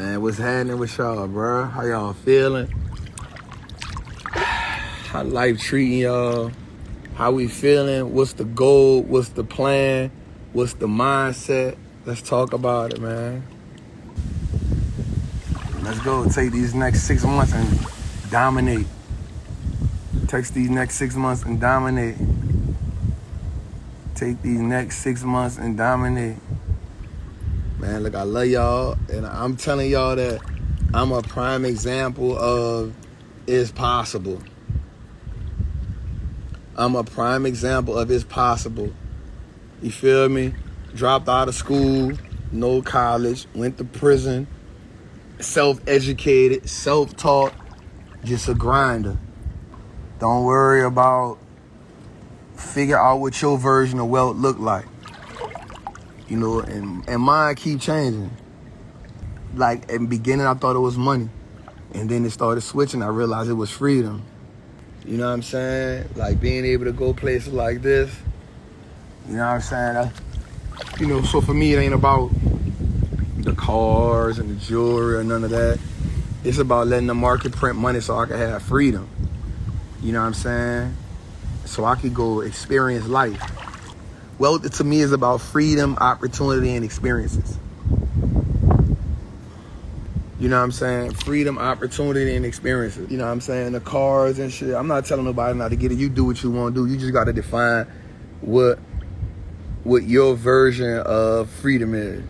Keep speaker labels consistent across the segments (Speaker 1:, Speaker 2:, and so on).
Speaker 1: Man, what's happening with y'all, bro? How y'all feeling? How life treating y'all? How we feeling? What's the goal? What's the plan? What's the mindset? Let's talk about it, man. Let's go take these next 6 months and dominate. Take these next 6 months and dominate. Take these next 6 months and dominate. Man, look, I love y'all, and I'm telling y'all that I'm a prime example of it's possible. I'm a prime example of it's possible. You feel me? Dropped out of school, no college, went to prison, self-educated, self-taught, just a grinder. Don't worry about figure out what your version of wealth look like. You know, and mine keep changing. Like, in the beginning, I thought it was money. And then it started switching. I realized it was freedom. You know what I'm saying? Like, being able to go places like this. You know what I'm saying? So for me, it ain't about the cars and the jewelry or none of that. It's about letting the market print money so I can have freedom. You know what I'm saying? So I could go experience life. Wealth to me is about freedom, opportunity, and experiences. You know what I'm saying? Freedom, opportunity, and experiences. You know what I'm saying? The cars and shit. I'm not telling nobody not to get it. You do what you want to do. You just got to define what your version of freedom is.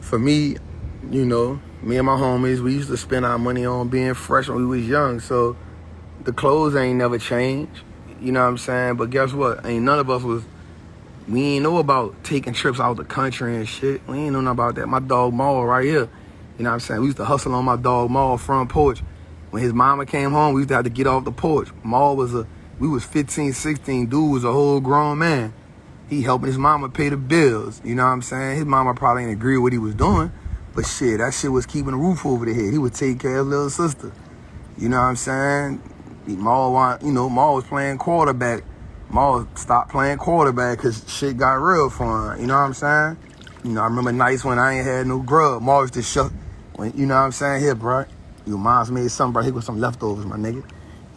Speaker 1: For me, me and my homies, we used to spend our money on being fresh when we was young. So the clothes ain't never changed. You know what I'm saying? But guess what? None of us we ain't know about taking trips out the country and shit. We ain't know nothing about that. My dog Maul right here. You know what I'm saying? We used to hustle on my dog Maul front porch. When his mama came home, we used to have to get off the porch. Maul we was 15, 16. Dude was a whole grown man. He helping his mama pay the bills. You know what I'm saying? His mama probably didn't agree with what he was doing. But shit, that shit was keeping a roof over the head. He would take care of his little sister. You know what I'm saying? Maul was playing quarterback. Maul stopped playing quarterback because shit got real for him. You know what I'm saying? I remember nights when I ain't had no grub. Maul used to shut, you know what I'm saying? Here, bro, your mom's made something, bro. Here goes some leftovers, my nigga.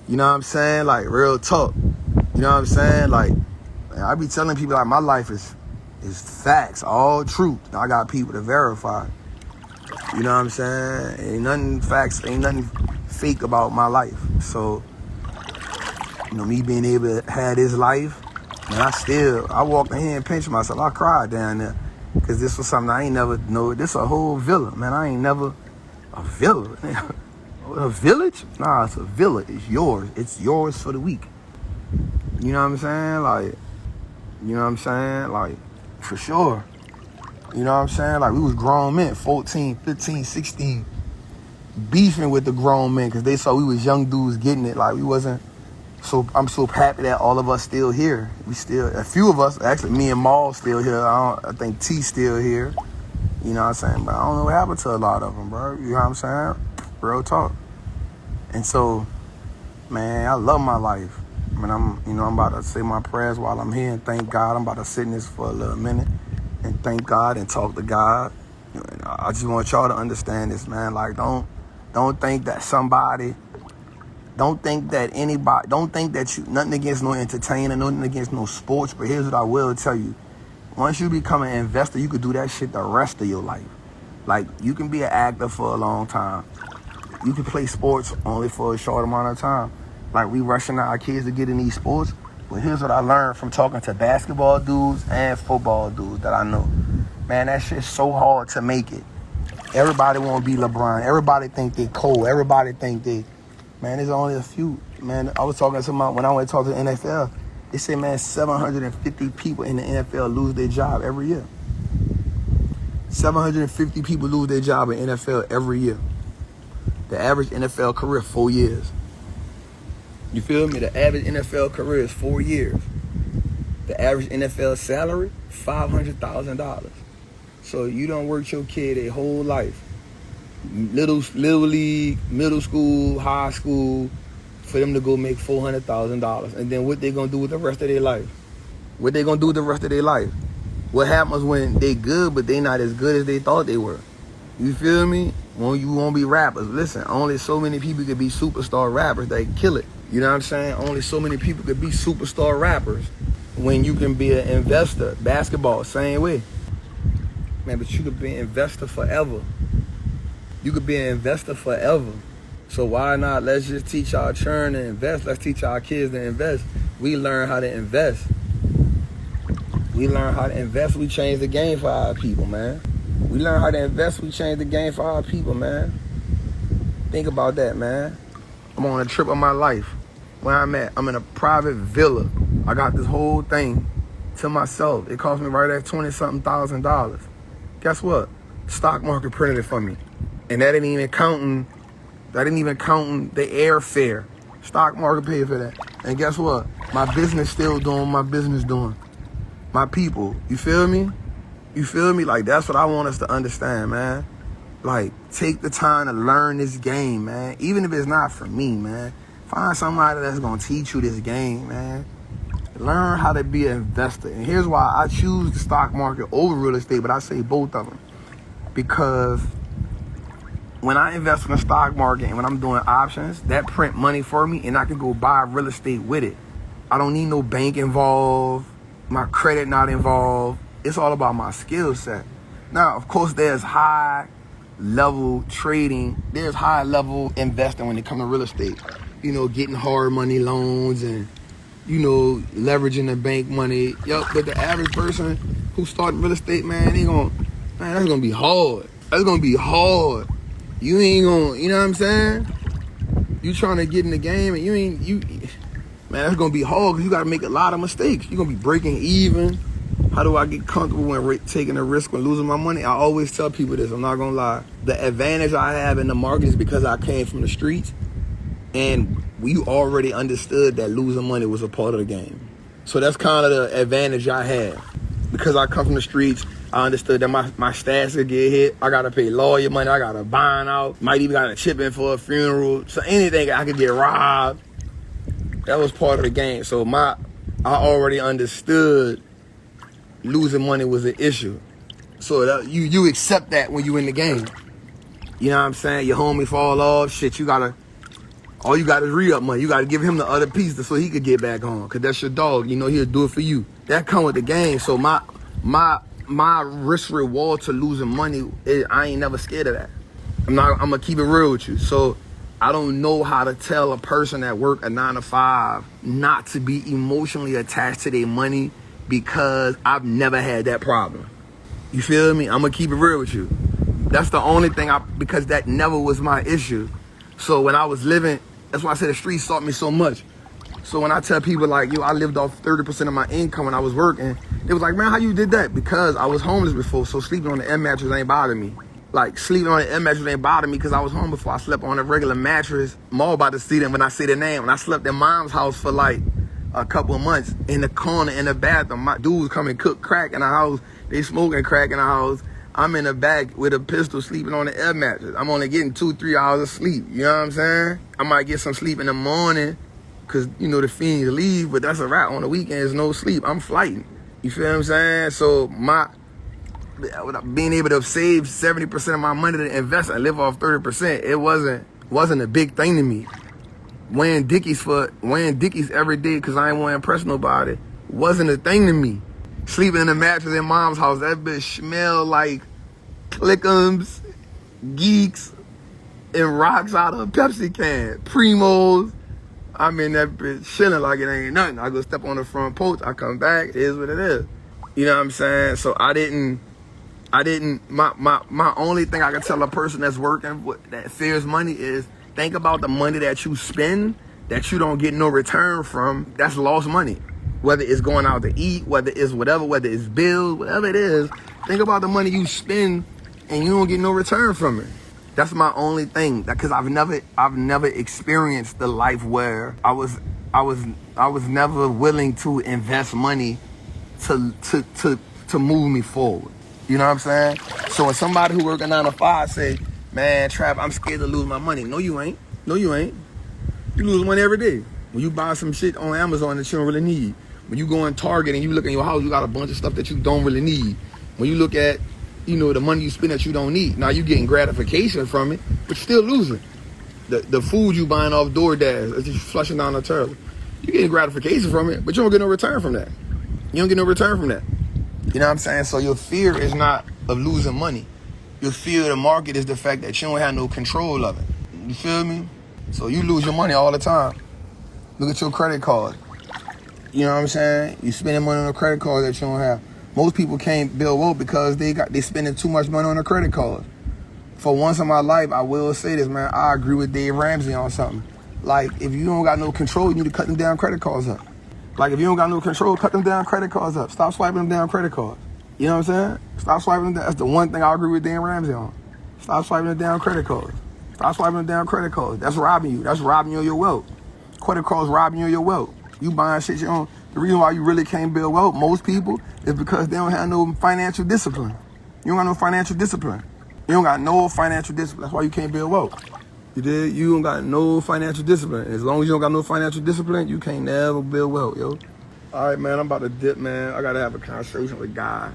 Speaker 1: You know what I'm saying? Like, real talk. You know what I'm saying? Like, I be telling people, like, my life is facts, all truth. I got people to verify. You know what I'm saying? Ain't nothing fake about my life. So, me being able to have this life, man, I walked in here and pinched myself. I cried down there because this was something I ain't never know. This a whole villa, man. I ain't never, a villa. A village? Nah, it's a villa. It's yours. It's yours for the week. You know what I'm saying? Like, you know what I'm saying? Like, for sure. You know what I'm saying? Like, we was grown men, 14, 15, 16, beefing with the grown men because they saw we was young dudes getting it. Like, we wasn't. So I'm so happy that all of us still here. A few of us, actually me and Maul still here. I think T still here. You know what I'm saying? But I don't know what happened to a lot of them, bro. You know what I'm saying? Real talk. And so, man, I love my life. I mean, I'm about to say my prayers while I'm here and thank God. I'm about to sit in this for a little minute and thank God and talk to God. I just want y'all to understand this, man. Like, don't think that somebody. Don't think that you, nothing against no entertainer, nothing against no sports, but here's what I will tell you. Once you become an investor, you could do that shit the rest of your life. Like, you can be an actor for a long time. You can play sports only for a short amount of time. Like, we rushing our kids to get in these sports. But here's what I learned from talking to basketball dudes and football dudes that I know. Man, that shit's so hard to make it. Everybody want to be LeBron. Everybody think they Cole. Everybody think they... Man, there's only a few. Man, I was talking to somebody when I went to talk to the NFL. They say, man, 750 people in the NFL lose their job every year. 750 people lose their job in NFL every year. The average NFL career, 4 years. You feel me? The average NFL career is 4 years. The average NFL salary, $500,000. So you don't work your kid a whole life. Little league, middle school, high school, for them to go make $400,000. And then what they gonna do with the rest of their life? What they gonna do with the rest of their life? What happens when they good, but they not as good as they thought they were? You feel me? When you won't be rappers. Listen, only so many people could be superstar rappers. They can kill it. You know what I'm saying? Only so many people could be superstar rappers. When you can be an investor. Basketball, same way. Man, but you could be an investor forever. You could be an investor forever. So why not? Let's just teach our children to invest. Let's teach our kids to invest. We learn how to invest. We learn how to invest. We change the game for our people, man. We learn how to invest. We change the game for our people, man. Think about that, man. I'm on a trip of my life. Where I'm at, I'm in a private villa. I got this whole thing to myself. It cost me right at $20-something thousand. Guess what? Stock market printed it for me. And that ain't even counting the airfare. Stock market paid for that. And guess what? My business still doing my business doing. My people, you feel me? You feel me? Like, that's what I want us to understand, man. Like, take the time to learn this game, man. Even if it's not for me, man. Find somebody that's going to teach you this game, man. Learn how to be an investor. And here's why I choose the stock market over real estate, but I say both of them. Because when I invest in the stock market and when I'm doing options, that print money for me and I can go buy real estate with it. I don't need no bank involved. My credit not involved. It's all about my skill set. Now, of course, there's high level trading. There's high level investing when it comes to real estate. You know, getting hard money loans and, you know, leveraging the bank money. Yup, but the average person who started real estate, man, that's gonna be hard. That's gonna be hard. You ain't gonna, you know what I'm saying? You trying to get in the game and man, that's gonna be hard because you gotta make a lot of mistakes. You're gonna be breaking even. How do I get comfortable when taking a risk when losing my money? I always tell people this, I'm not gonna lie. The advantage I have in the market is because I came from the streets and we already understood that losing money was a part of the game. So that's kind of the advantage I have. Because I come from the streets, I understood that my stats could get hit. I gotta pay lawyer money, I gotta bond out, might even gotta chip in for a funeral. So anything, I could get robbed. That was part of the game. So I already understood losing money was an issue. So you accept that when you in the game. You know what I'm saying? Your homie fall off, shit, all you got is re-up money. You got to give him the other piece so he could get back on. Because that's your dog. You know, he'll do it for you. That come with the game. So my risk reward to losing money, I ain't never scared of that. I'm going to keep it real with you. So I don't know how to tell a person that work a 9 to 5 not to be emotionally attached to their money because I've never had that problem. You feel me? I'm going to keep it real with you. That's the only thing because that never was my issue. So when I was living, that's why I said the streets taught me so much. So when I tell people like, yo, I lived off 30% of my income when I was working, they was like, man, how you did that? Because I was homeless before, so sleeping on the air mattress ain't bother me. Like, sleeping on the air mattress ain't bother me because I was home before. I slept on a regular mattress. I'm all about to see them when I say the name. When I slept in mom's house for like a couple of months in the corner in the bathroom. My dudes come and cook crack in the house. They smoking crack in the house. I'm in the back with a pistol sleeping on the air mattress. I'm only getting 2-3 hours of sleep. You know what I'm saying? I might get some sleep in the morning because, you know, the fiends leave, but that's a wrap. On the weekends, no sleep. I'm flighting. You feel what I'm saying? So being able to save 70% of my money to invest and live off 30%, it wasn't a big thing to me. Wearing Dickies every day because I ain't want to impress nobody wasn't a thing to me. Sleeping in the mattress in mom's house, that bitch smell like Clickums, Geeks, and rocks out of a Pepsi can. Primos. I'm in that bitch chilling like it ain't nothing. I go step on the front porch, I come back, it is what it is. You know what I'm saying? So my only thing I can tell a person that's working that fears money is think about the money that you spend that you don't get no return from. That's lost money. Whether it's going out to eat, whether it's whatever, whether it's bills, whatever it is, think about the money you spend and you don't get no return from it. That's my only thing. Because I've never experienced the life where I was never willing to invest money to move me forward. You know what I'm saying? So when somebody who work a 9 to 5 say, man, Trap, I'm scared to lose my money. No, you ain't. No, you ain't. You lose money every day. When you buy some shit on Amazon that you don't really need. When you go in Target and you look in your house, you got a bunch of stuff that you don't really need. When you look at, the money you spend that you don't need. Now you getting gratification from it, but you're still losing. The food you buying off DoorDash, it's just flushing down the toilet. You getting gratification from it, but you don't get no return from that. You don't get no return from that. You know what I'm saying? So your fear is not of losing money. Your fear of the market is the fact that you don't have no control of it. You feel me? So you lose your money all the time. Look at your credit card. You know what I'm saying? You spending money on a credit card that you don't have. Most people can't build wealth because they spending too much money on a credit card. For once in my life, I will say this, man. I agree with Dave Ramsey on something. Like, if you don't got no control, you need to cut them down credit cards up. Like, if you don't got no control, cut them down credit cards up. Stop swiping them down credit cards. You know what I'm saying? Stop swiping them down. That's the one thing I agree with Dan Ramsey on. Stop swiping them down credit cards. Stop swiping them down credit cards. That's robbing you. That's robbing you of your wealth. Credit cards robbing you of your wealth. You buying shit you own. The reason why you really can't build wealth, most people, is because they don't have no financial discipline. You don't got no financial discipline. You don't got no financial discipline. That's why you can't build wealth. You did? You don't got no financial discipline. As long as you don't got no financial discipline, you can't never build wealth, yo. All right, man, I'm about to dip, man. I got to have a conversation with God.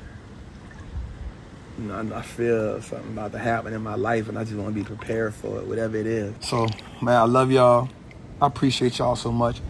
Speaker 1: I feel something about to happen in my life, and I just want to be prepared for it, whatever it is. So, man, I love y'all. I appreciate y'all so much.